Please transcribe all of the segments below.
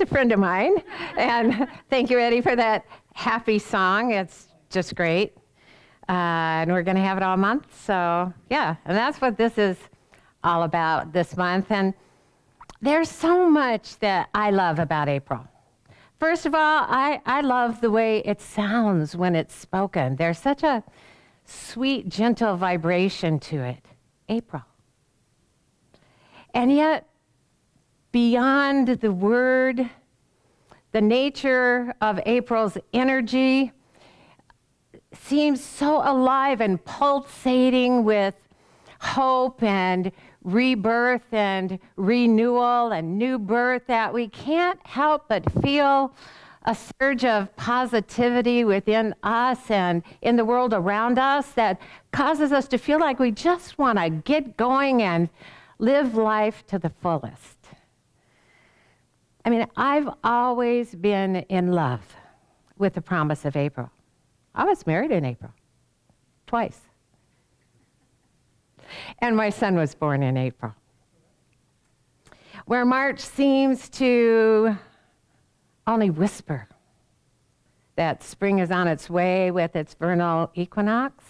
a friend of mine. And thank you, Eddie, for that happy song. It's just great. And we're going to have it all month. So, yeah, and that's what this is all about this month. And there's so much that I love about April. First of all, I love the way it sounds when it's spoken. There's such a sweet, gentle vibration to it. April. And yet, beyond the word, the nature of April's energy seems so alive and pulsating with hope and rebirth and renewal and new birth that we can't help but feel a surge of positivity within us and in the world around us that causes us to feel like we just want to get going and live life to the fullest. I mean, I've always been in love with the promise of April. I was married in April, twice. And my son was born in April. Where March seems to only whisper that spring is on its way with its vernal equinox,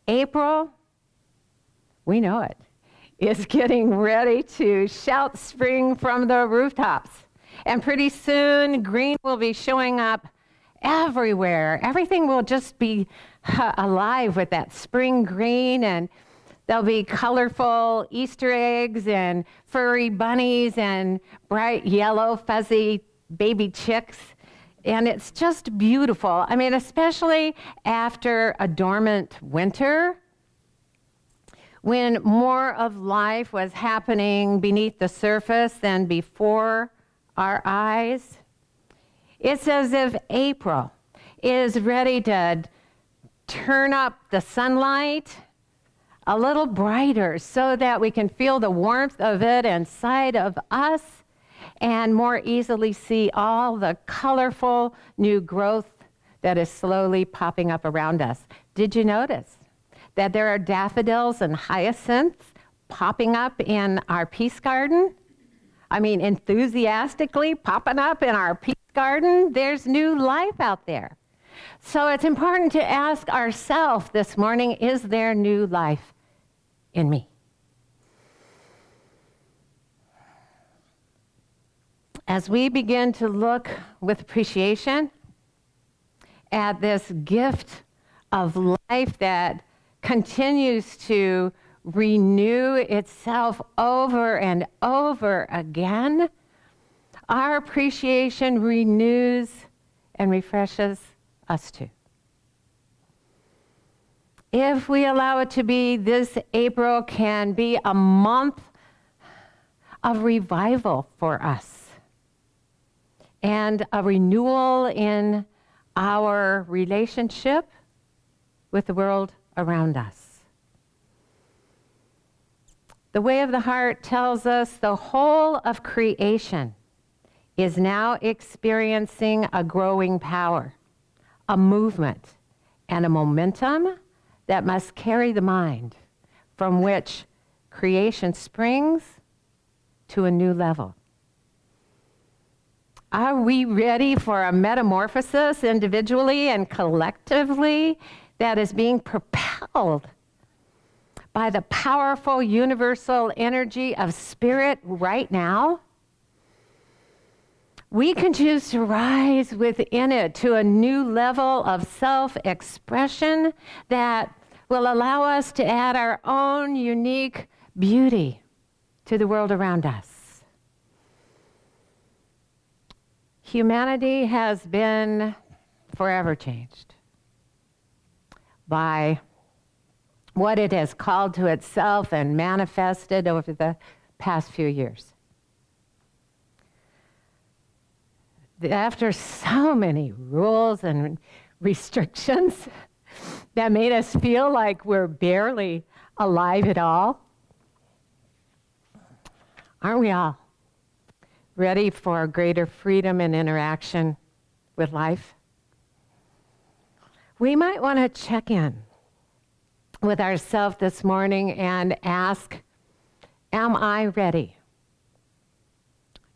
April, we know it, is getting ready to shout spring from the rooftops. And pretty soon, green will be showing up everywhere. Everything will just be alive with that spring green, and there'll be colorful Easter eggs and furry bunnies and bright yellow fuzzy baby chicks. And it's just beautiful. I mean, especially after a dormant winter, when more of life was happening beneath the surface than before our eyes. It's as if April is ready to turn up the sunlight a little brighter so that we can feel the warmth of it inside of us and more easily see all the colorful new growth that is slowly popping up around us. Did you notice that there are daffodils and hyacinths popping up in our peace garden? I mean, enthusiastically popping up in our peace garden. There's new life out there. So it's important to ask ourselves this morning, is there new life in me? As we begin to look with appreciation at this gift of life that continues to renew itself over and over again, our appreciation renews and refreshes us too. If we allow it to be, this April can be a month of revival for us and a renewal in our relationship with the world around us. The way of the heart tells us the whole of creation is now experiencing a growing power, a movement, and a momentum that must carry the mind from which creation springs to a new level. Are we ready for a metamorphosis individually and collectively that is being propelled by the powerful universal energy of spirit right now? We can choose to rise within it to a new level of self-expression that will allow us to add our own unique beauty to the world around us. Humanity has been forever changed by what it has called to itself and manifested over the past few years. After so many rules and restrictions that made us feel like we're barely alive at all, aren't we all ready for greater freedom and interaction with life? We might want to check in with ourselves this morning and ask, am I ready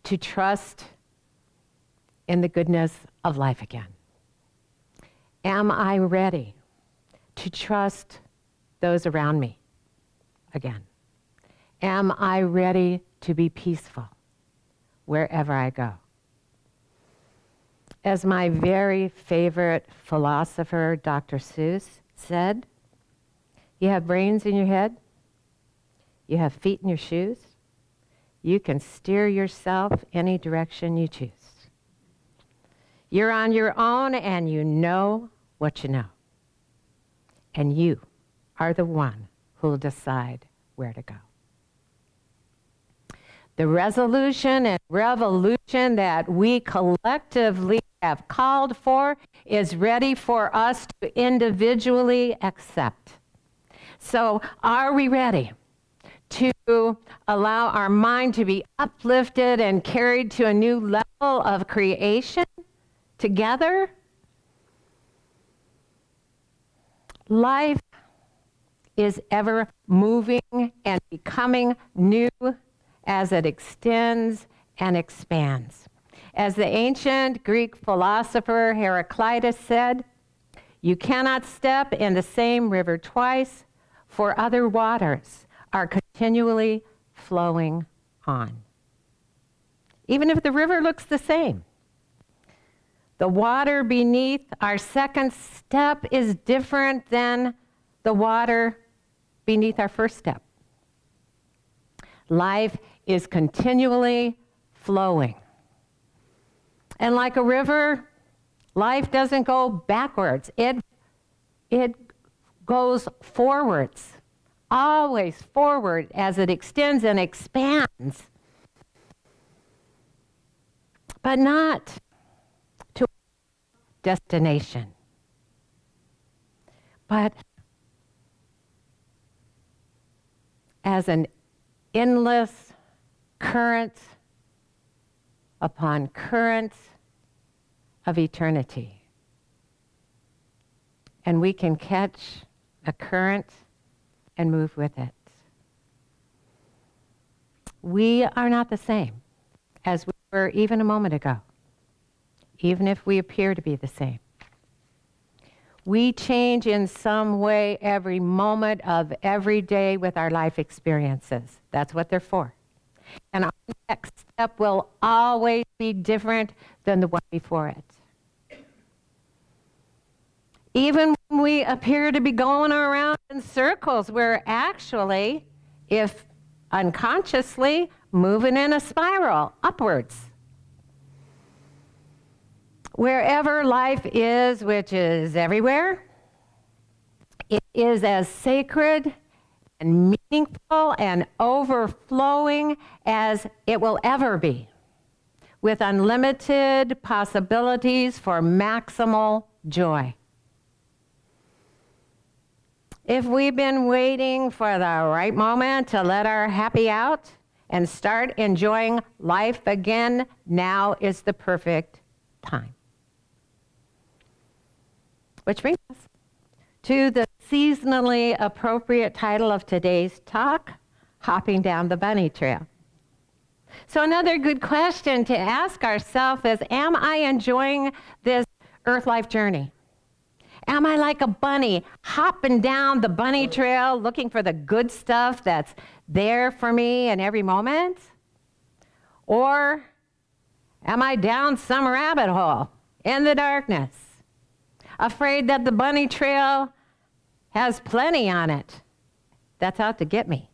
to trust in the goodness of life again? Am I ready to trust those around me again? Am I ready to be peaceful wherever I go? As my very favorite philosopher, Dr. Seuss, said, you have brains in your head, you have feet in your shoes, you can steer yourself any direction you choose. You're on your own and you know what you know. And you are the one who will decide where to go. The resolution and revolution that we collectively have called for is ready for us to individually accept. So are we ready to allow our mind to be uplifted and carried to a new level of creation together? Life is ever moving and becoming new as it extends and expands. As the ancient Greek philosopher Heraclitus said, you cannot step in the same river twice, for other waters are continually flowing on. Even if the river looks the same, the water beneath our second step is different than the water beneath our first step. Life is continually flowing. And like a river, life doesn't go backwards. It goes forwards, always forward as it extends and expands. But not to destination, but as an endless current upon current of eternity. And we can catch a current and move with it. We are not the same as we were even a moment ago, even if we appear to be the same. We change in some way every moment of every day with our life experiences. That's what they're for. And our next step will always be different than the one before it. Even when we appear to be going around in circles, we're actually, if unconsciously, moving in a spiral upwards. Wherever life is, which is everywhere, it is as sacred and meaningful and overflowing as it will ever be, with unlimited possibilities for maximal joy. If we've been waiting for the right moment to let our happy out and start enjoying life again, now is the perfect time. Which brings us to the seasonally appropriate title of today's talk, Hopping Down the Bunny Trail. So another good question to ask ourselves is, am I enjoying this earth life journey? Am I like a bunny hopping down the bunny trail looking for the good stuff that's there for me in every moment? Or am I down some rabbit hole in the darkness, afraid that the bunny trail has plenty on it that's out to get me?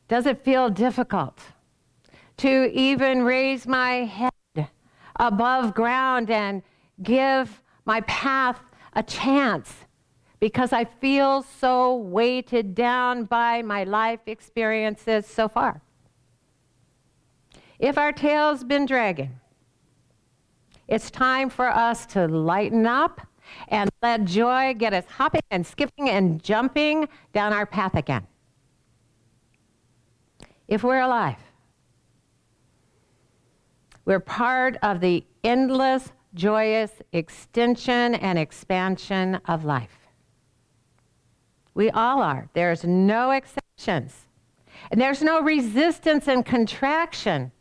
Does it feel difficult to even raise my head above ground and give my path a chance because I feel so weighted down by my life experiences so far? If our tail's been dragging, it's time for us to lighten up and let joy get us hopping and skipping and jumping down our path again. If we're alive, we're part of the endless, joyous extension and expansion of life. We all are. There's no exceptions. And there's no resistance and contraction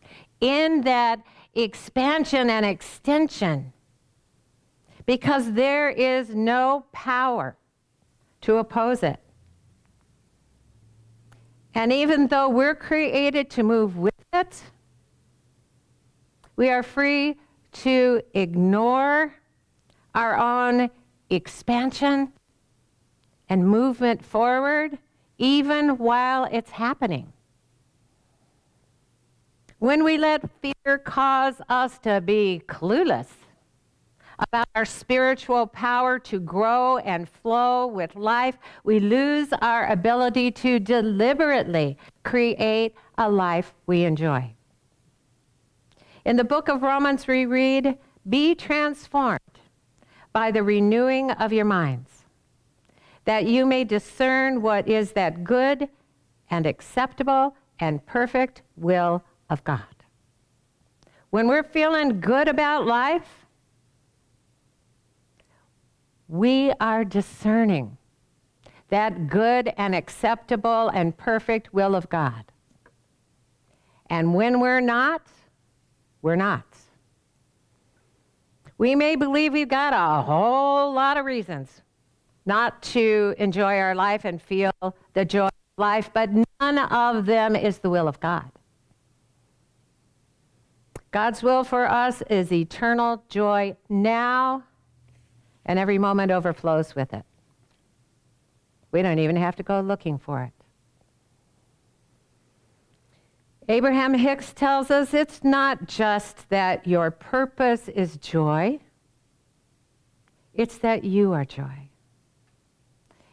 in that expansion and extension, because there is no power to oppose it. And even though we're created to move with it, we are free to ignore our own expansion and movement forward, even while it's happening. When we let fear cause us to be clueless about our spiritual power to grow and flow with life, we lose our ability to deliberately create a life we enjoy. In the book of Romans, we read, "Be transformed by the renewing of your minds, that you may discern what is that good and acceptable and perfect will of God." When we're feeling good about life, we are discerning that good and acceptable and perfect will of God. And when we're not, we're not. We may believe we've got a whole lot of reasons not to enjoy our life and feel the joy of life, but none of them is the will of God. God's will for us is eternal joy now, and every moment overflows with it. We don't even have to go looking for it. Abraham Hicks tells us it's not just that your purpose is joy, it's that you are joy.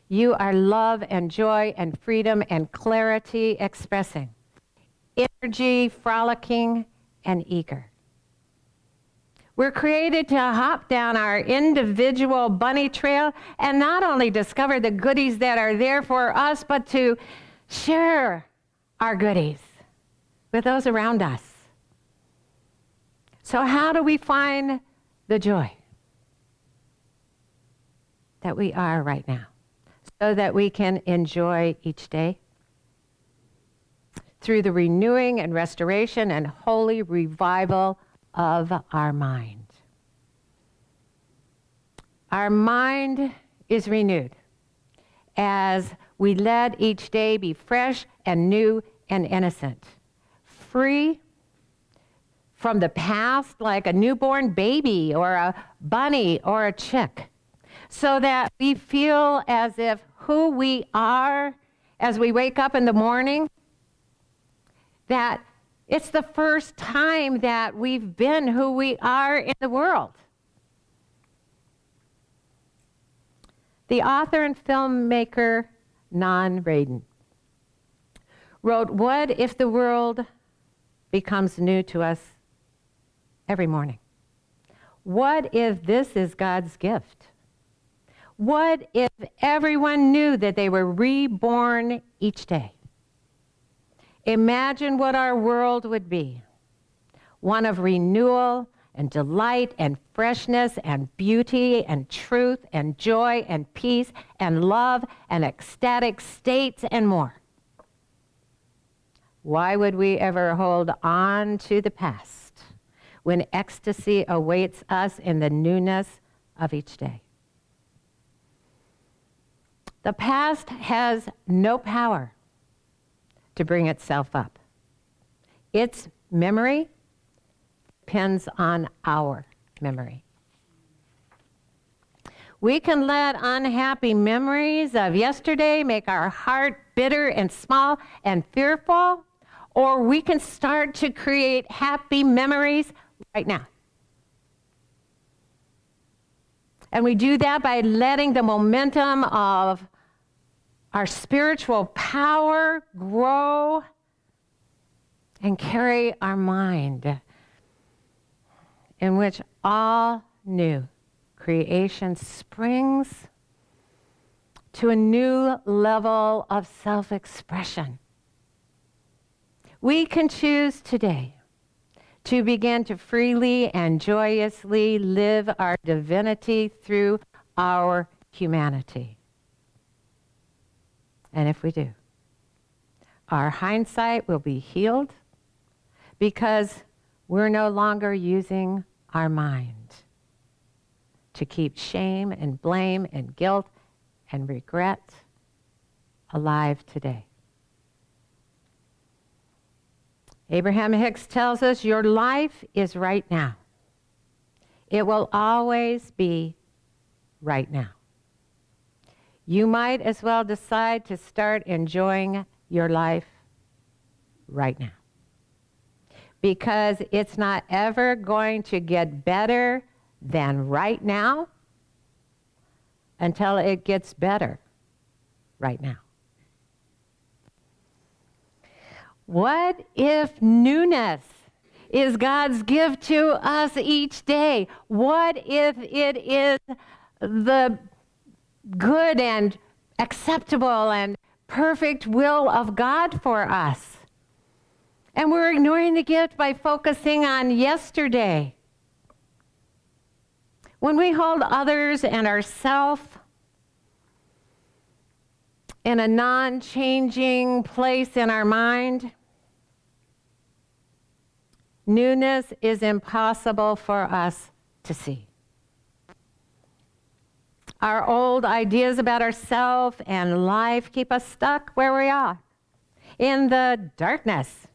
You are love and joy and freedom and clarity expressing, energy, frolicking, and eager. We're created to hop down our individual bunny trail and not only discover the goodies that are there for us, but to share our goodies with those around us. So how do we find the joy that we are right now so that we can enjoy each day? Through the renewing and restoration and holy revival of our mind. Our mind is renewed as we let each day be fresh and new and innocent, free from the past like a newborn baby or a bunny or a chick, so that we feel as if who we are as we wake up in the morning, that it's the first time that we've been who we are in the world. The author and filmmaker Non Radin wrote, "What if the world becomes new to us every morning? What if this is God's gift? What if everyone knew that they were reborn each day? Imagine what our world would be. One of renewal and delight and freshness and beauty and truth and joy and peace and love and ecstatic states and more. Why would we ever hold on to the past when ecstasy awaits us in the newness of each day?" The past has no power to bring itself up. Its memory depends on our memory. We can let unhappy memories of yesterday make our heart bitter and small and fearful, or we can start to create happy memories right now. And we do that by letting the momentum of our spiritual power grow and carry our mind, in which all new creation springs to a new level of self-expression. We can choose today to begin to freely and joyously live our divinity through our humanity. And if we do, our hindsight will be healed because we're no longer using our mind to keep shame and blame and guilt and regret alive today. Abraham Hicks tells us your life is right now. It will always be right now. You might as well decide to start enjoying your life right now, because it's not ever going to get better than right now until it gets better right now. What if newness is God's gift to us each day? What if it is the good and acceptable and perfect will of God for us? And we're ignoring the gift by focusing on yesterday. When we hold others and ourselves in a non-changing place in our mind, newness is impossible for us to see. Our old ideas about ourselves and life keep us stuck where we are, in the darkness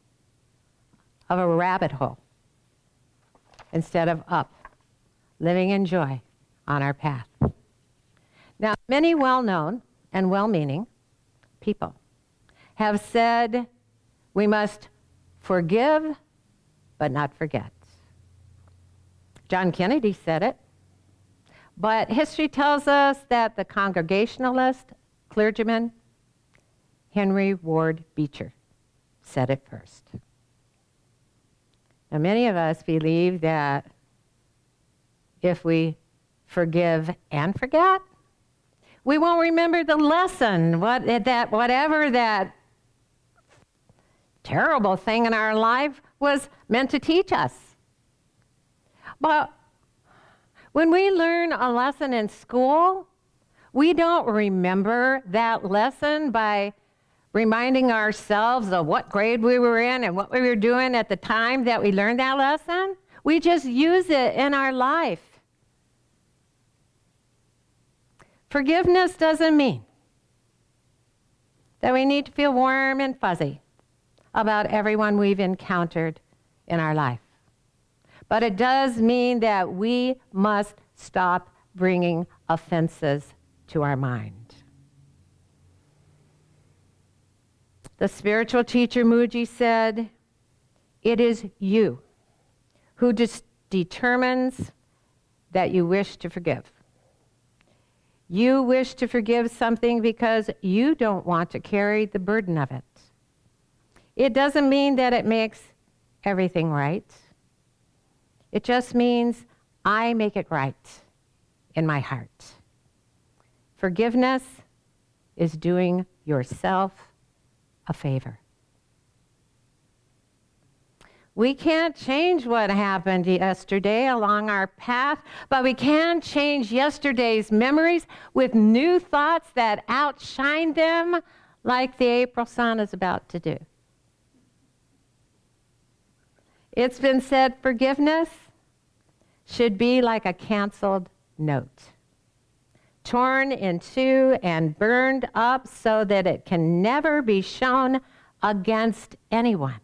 of a rabbit hole, instead of up, living in joy on our path. Now, many well-known and well-meaning people have said we must forgive but not forget. John Kennedy said it, but history tells us that the Congregationalist clergyman Henry Ward Beecher said it first. Now, many of us believe that if we forgive and forget, we won't remember the lesson, whatever that terrible thing in our life was meant to teach us. But when we learn a lesson in school, we don't remember that lesson by reminding ourselves of what grade we were in and what we were doing at the time that we learned that lesson. We just use it in our life. Forgiveness doesn't mean that we need to feel warm and fuzzy about everyone we've encountered in our life. But it does mean that we must stop bringing offenses to our mind. The spiritual teacher Mooji said, "It is you who determines that you wish to forgive. You wish to forgive something because you don't want to carry the burden of it. It doesn't mean that it makes everything right. It just means I make it right in my heart." Forgiveness is doing yourself a favor. We can't change what happened yesterday along our path, but we can change yesterday's memories with new thoughts that outshine them, like the April sun is about to do. It's been said forgiveness should be like a canceled note, torn in two and burned up so that it can never be shown against anyone.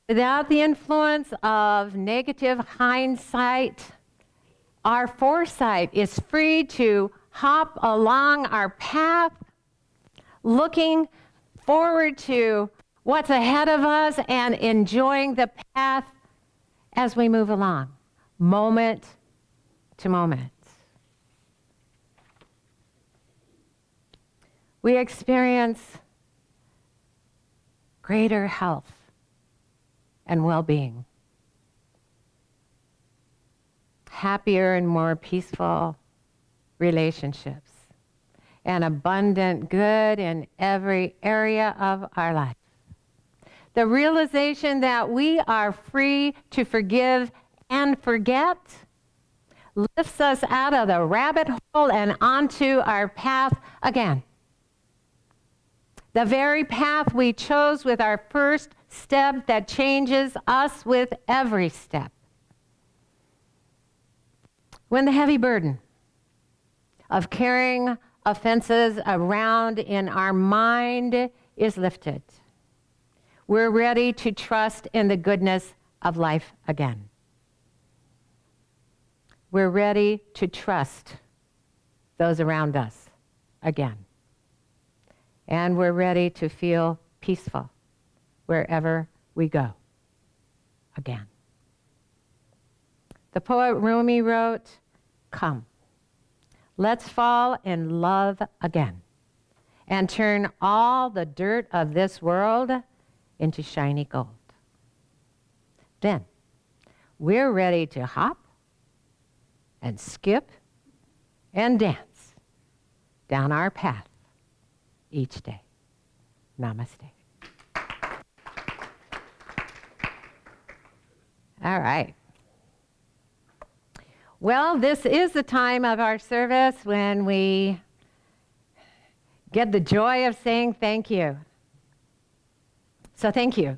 Without the influence of negative hindsight, our foresight is free to hop along our path, looking forward to what's ahead of us and enjoying the path as we move along, moment to moment. We experience greater health and well-being, happier and more peaceful relationships, and abundant good in every area of our life. The realization that we are free to forgive and forget lifts us out of the rabbit hole and onto our path again. The very path we chose with our first step that changes us with every step. When the heavy burden of carrying offenses around in our mind is lifted, we're ready to trust in the goodness of life again. We're ready to trust those around us again. And we're ready to feel peaceful wherever we go again. The poet Rumi wrote, "Come, let's fall in love again and turn all the dirt of this world into shiny gold. Then we're ready to hop and skip and dance down our path each day." Namaste. All right. Well, this is the time of our service when we get the joy of saying thank you. So thank you.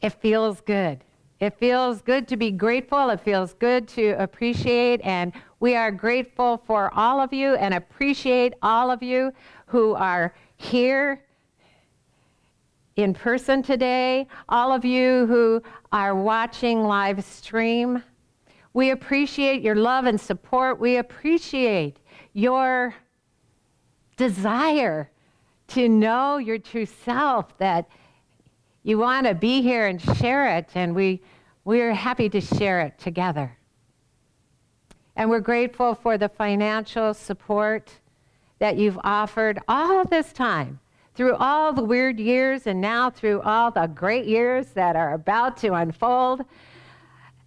It feels good. It feels good to be grateful. It feels good to appreciate, and we are grateful for all of you and appreciate all of you who are here in person today, all of you who are watching live stream. We appreciate your love and support. We appreciate your desire to know your true self, that you want to be here and share it, and we're happy to share it together. And we're grateful for the financial support that you've offered all this time, through all the weird years and now through all the great years that are about to unfold.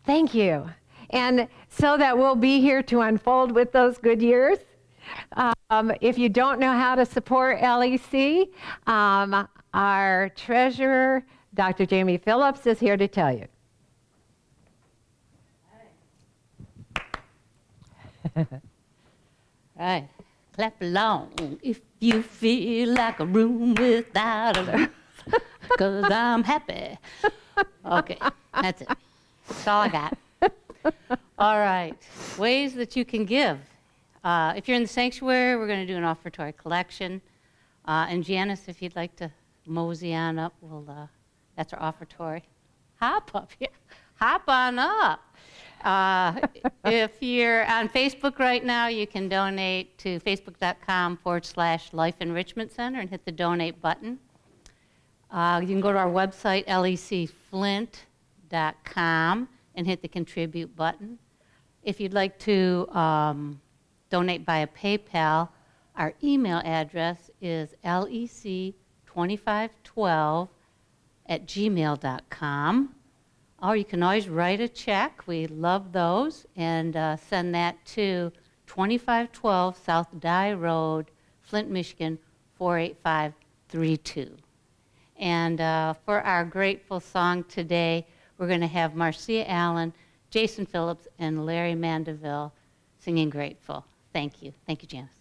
Thank you. And so that we'll be here to unfold with those good years. If you don't know how to support LEC, our treasurer, Dr. Jamie Phillips, is here to tell you. Right. Clap along if you feel like a room without a roof, 'cause I'm happy. Okay, that's it. That's all I got. All right, ways that you can give. If you're in the sanctuary, we're going to do an offertory collection. And Janice, if you'd like to mosey on up, that's our offertory. Hop up here. Hop on up. If you're on Facebook right now, you can donate to facebook.com/Life Enrichment Center and hit the donate button. You can go to our website, lecflint.com, and hit the contribute button. If you'd like to donate via PayPal, our email address is lec2512@gmail.com. Or you can always write a check. We love those. And send that to 2512 South Dye Road, Flint, Michigan, 48532. And for our grateful song today, we're going to have Marcia Allen, Jason Phillips, and Larry Mandeville singing Grateful. Thank you. Thank you, Janice.